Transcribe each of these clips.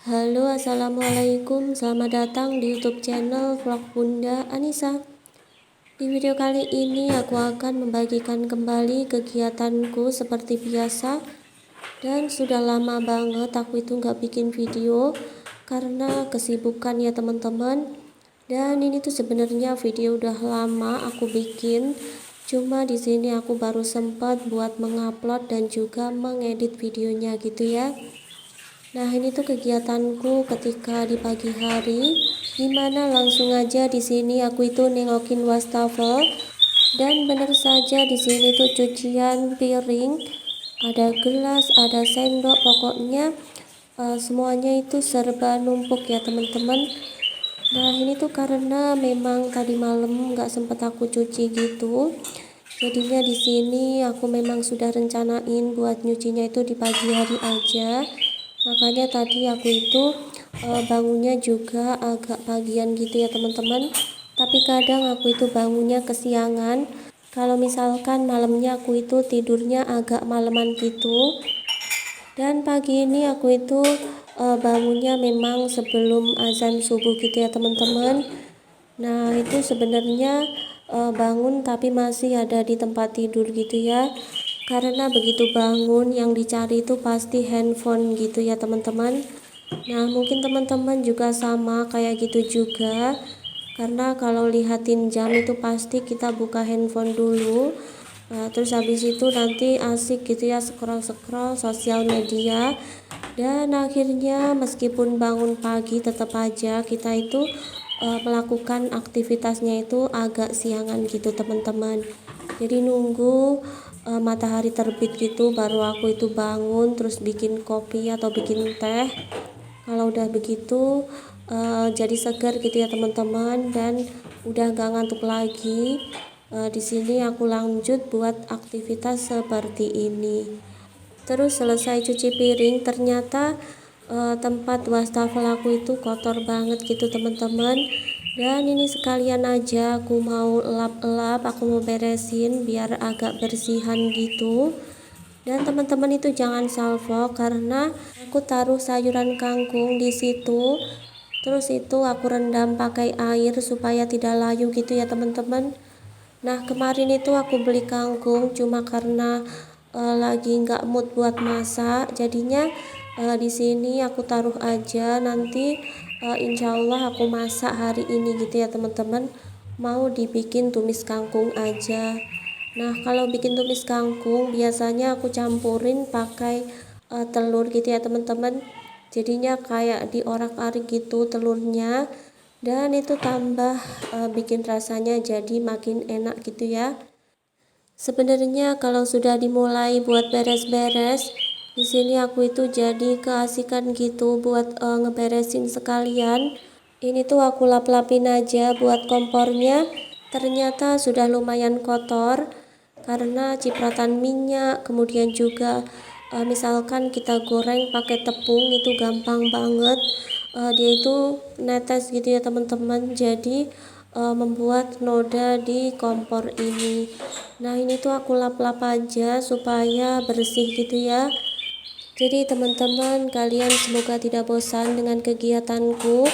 Halo, assalamualaikum. Selamat datang di YouTube channel Vlog Bunda Anissa. Di video kali ini aku akan membagikan kembali kegiatanku seperti biasa. Dan sudah lama banget aku itu nggak bikin video karena kesibukan ya teman-teman. Dan ini tuh sebenarnya video udah lama aku bikin. Cuma di sini aku baru sempat buat mengupload dan juga mengedit videonya gitu ya. Nah, ini tuh kegiatanku ketika di pagi hari, dimana langsung aja di sini aku itu nengokin wastafel, dan bener saja di sini tuh cucian piring, ada gelas, ada sendok, pokoknya semuanya itu serba numpuk ya teman-teman. Nah, ini tuh karena memang tadi malam nggak sempet aku cuci gitu. Jadinya di sini aku memang sudah rencanain buat nyucinya itu di pagi hari aja. Makanya tadi aku itu bangunnya juga agak pagian gitu ya teman-teman. Tapi kadang aku itu bangunnya kesiangan. Kalau misalkan malamnya aku itu tidurnya agak maleman gitu. Dan pagi ini aku itu bangunnya memang sebelum azan subuh gitu ya teman-teman. Nah, itu sebenarnya bangun tapi masih ada di tempat tidur gitu ya. Karena begitu bangun yang dicari itu pasti handphone gitu ya teman-teman. Nah, mungkin teman-teman juga sama kayak gitu juga. Karena kalau lihatin jam itu pasti kita buka handphone dulu. Terus habis itu nanti asik gitu ya scroll-scroll sosial media. Dan akhirnya meskipun bangun pagi tetap aja kita itu melakukan aktivitasnya itu agak siangan gitu teman-teman. Jadi nunggu matahari terbit gitu baru aku itu bangun terus bikin kopi atau bikin teh. Kalau udah begitu jadi segar gitu ya teman-teman, dan udah gak ngantuk lagi. Di sini aku lanjut buat aktivitas seperti ini. Terus selesai cuci piring, ternyata tempat wastafel aku itu kotor banget gitu teman-teman. Dan ini sekalian aja aku mau lap-lap, aku mau beresin biar agak bersihan gitu. Dan teman-teman itu jangan salvo karena aku taruh sayuran kangkung di situ. Terus itu aku rendam pakai air supaya tidak layu gitu ya teman-teman. Nah, kemarin itu aku beli kangkung cuma karena lagi nggak mood buat masak, jadinya di sini aku taruh aja, nanti insya Allah aku masak hari ini gitu ya teman-teman. Mau dibikin tumis kangkung aja. Nah, kalau bikin tumis kangkung biasanya aku campurin pakai telur gitu ya teman-teman. Jadinya kayak diorak-arik gitu telurnya, dan itu tambah bikin rasanya jadi makin enak gitu ya. Sebenarnya kalau sudah dimulai buat beres-beres, di sini aku itu jadi keasikan gitu buat ngeberesin sekalian. Ini tuh aku lap-lapin aja buat kompornya. Ternyata sudah lumayan kotor karena cipratan minyak, kemudian juga misalkan kita goreng pakai tepung itu gampang banget. Dia itu netes gitu ya teman-teman. Jadi membuat noda di kompor ini. Nah, ini tuh aku lap-lap aja supaya bersih gitu ya. Jadi teman-teman kalian semoga tidak bosan dengan kegiatanku,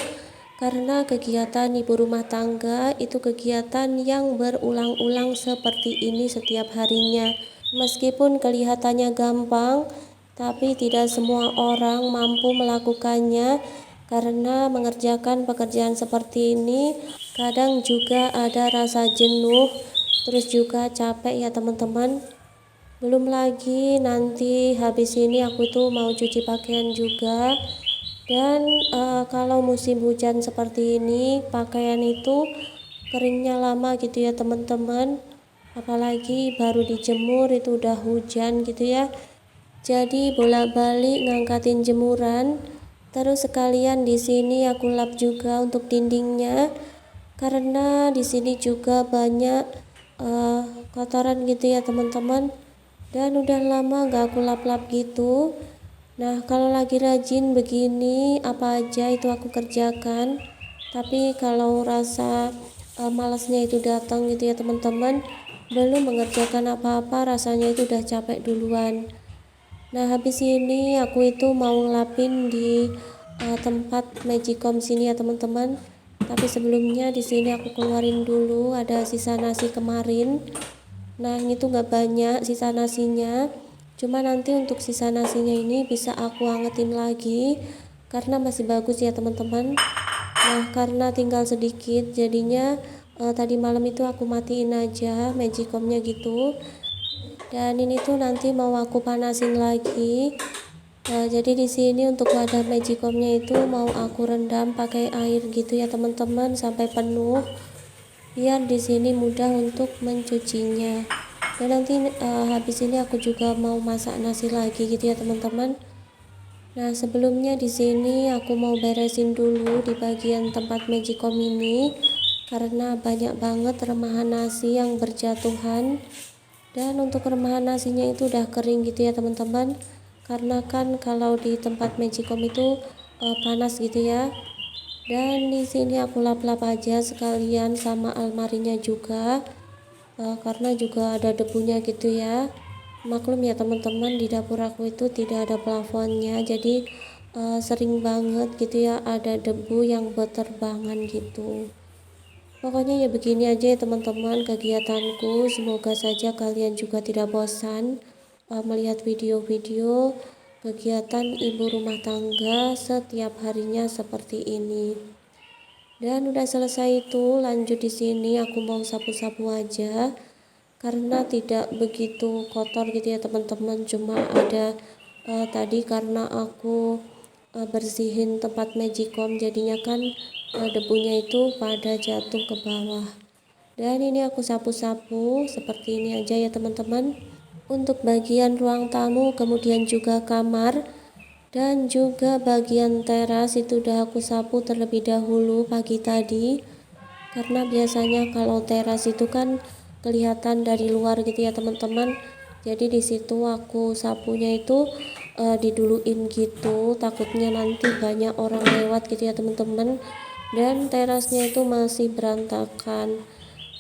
karena kegiatan ibu rumah tangga itu kegiatan yang berulang-ulang seperti ini setiap harinya. Meskipun kelihatannya gampang, tapi tidak semua orang mampu melakukannya, karena mengerjakan pekerjaan seperti ini kadang juga ada rasa jenuh, terus juga capek ya teman-teman. Belum lagi nanti habis ini aku tuh mau cuci pakaian juga. Dan kalau musim hujan seperti ini pakaian itu keringnya lama gitu ya teman-teman. Apalagi baru dijemur itu udah hujan gitu ya. Jadi bolak-balik ngangkatin jemuran. Terus sekalian di sini aku lap juga untuk dindingnya. Karena di sini juga banyak kotoran gitu ya teman-teman. Dan udah lama gak aku lap-lap gitu. Nah, kalau lagi rajin begini apa aja itu aku kerjakan. Tapi kalau rasa malasnya itu datang gitu ya teman-teman, belum mengerjakan apa-apa rasanya itu udah capek duluan. Nah, habis ini aku itu mau ngelapin di tempat magicom sini ya teman-teman. Tapi sebelumnya di sini aku keluarin dulu ada sisa nasi kemarin. Nah ini tuh nggak banyak sisa nasinya, cuma nanti untuk sisa nasinya ini bisa aku angetin lagi karena masih bagus ya teman-teman. Nah karena tinggal sedikit jadinya tadi malam itu aku matiin aja magicomnya gitu. Dan ini tuh nanti mau aku panasin lagi. Jadi di sini untuk wadah magicomnya itu mau aku rendam pakai air gitu ya teman-teman sampai penuh, biar di sini mudah untuk mencucinya. Dan nanti habis ini aku juga mau masak nasi lagi gitu ya teman-teman. Nah sebelumnya di sini aku mau beresin dulu di bagian tempat magicom ini karena banyak banget remahan nasi yang berjatuhan. Dan untuk remahan nasinya itu udah kering gitu ya teman-teman, karena kan kalau di tempat magicom itu panas gitu ya. Dan di sini aku lap-lap aja sekalian sama almarinya juga, karena juga ada debunya gitu ya. Maklum ya teman-teman, di dapur aku itu tidak ada plafonnya, jadi sering banget gitu ya ada debu yang berterbangan gitu. Pokoknya ya begini aja ya teman-teman kegiatanku. Semoga saja kalian juga tidak bosan melihat video-video kegiatan ibu rumah tangga setiap harinya seperti ini. Dan udah selesai itu, lanjut di sini aku mau sapu-sapu aja karena tidak begitu kotor gitu ya teman-teman. Cuma ada tadi karena aku bersihin tempat magicom jadinya kan debunya itu pada jatuh ke bawah. Dan ini aku sapu-sapu seperti ini aja ya teman-teman. Untuk bagian ruang tamu, kemudian juga kamar dan juga bagian teras itu udah aku sapu terlebih dahulu pagi tadi, karena biasanya kalau teras itu kan kelihatan dari luar gitu ya teman-teman. Jadi di situ aku sapunya itu diduluin gitu, takutnya nanti banyak orang lewat gitu ya teman-teman. Dan terasnya itu masih berantakan.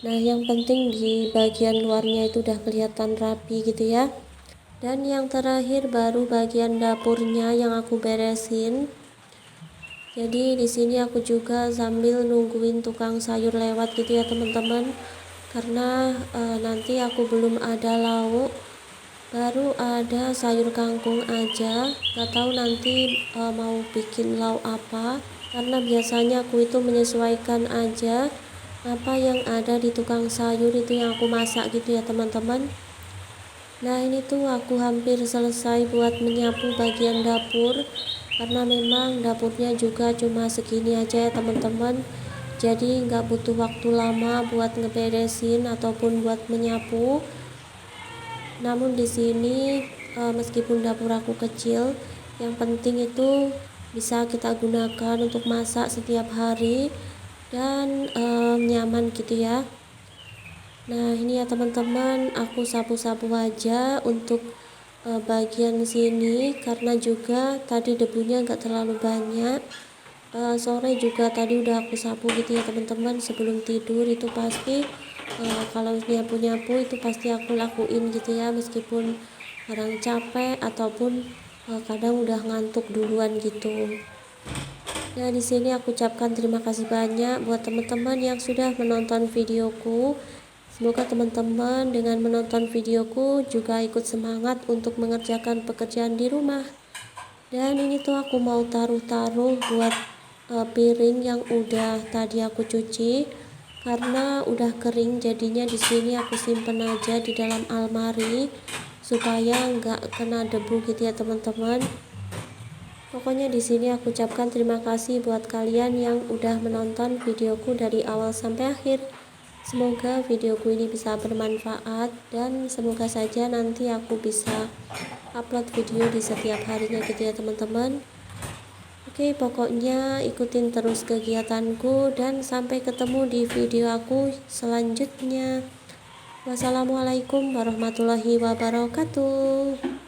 Nah yang penting di bagian luarnya itu udah kelihatan rapi gitu ya. Dan yang terakhir baru bagian dapurnya yang aku beresin. Jadi di sini aku juga sambil nungguin tukang sayur lewat gitu ya teman-teman, karena nanti aku belum ada lauk, baru ada sayur kangkung aja. Gak tahu nanti mau bikin lauk apa, karena biasanya aku itu menyesuaikan aja apa yang ada di tukang sayur itu yang aku masak gitu ya teman-teman. Nah ini tuh aku hampir selesai buat menyapu bagian dapur, karena memang dapurnya juga cuma segini aja ya teman-teman, jadi nggak butuh waktu lama buat ngeberesin ataupun buat menyapu. Namun di sini meskipun dapur aku kecil, yang penting itu bisa kita gunakan untuk masak setiap hari dan nyaman gitu ya. Nah ini ya teman-teman, aku sapu-sapu aja untuk bagian sini karena juga tadi debunya nggak terlalu banyak. Sore juga tadi udah aku sapu gitu ya teman-teman, sebelum tidur itu pasti kalau nyapu-nyapu itu pasti aku lakuin gitu ya, meskipun kadang capek ataupun kadang udah ngantuk duluan gitu. Nah di sini aku ucapkan terima kasih banyak buat teman-teman yang sudah menonton videoku. Semoga teman-teman dengan menonton videoku juga ikut semangat untuk mengerjakan pekerjaan di rumah. Dan ini tuh aku mau taruh-taruh buat piring yang udah tadi aku cuci, karena udah kering jadinya di sini aku simpen aja di dalam almari supaya nggak kena debu gitu ya teman-teman. Pokoknya di sini aku ucapkan terima kasih buat kalian yang udah menonton videoku dari awal sampai akhir. Semoga videoku ini bisa bermanfaat dan semoga saja nanti aku bisa upload video di setiap harinya gitu ya teman-teman. Oke, pokoknya ikutin terus kegiatanku dan sampai ketemu di video aku selanjutnya. Wassalamualaikum warahmatullahi wabarakatuh.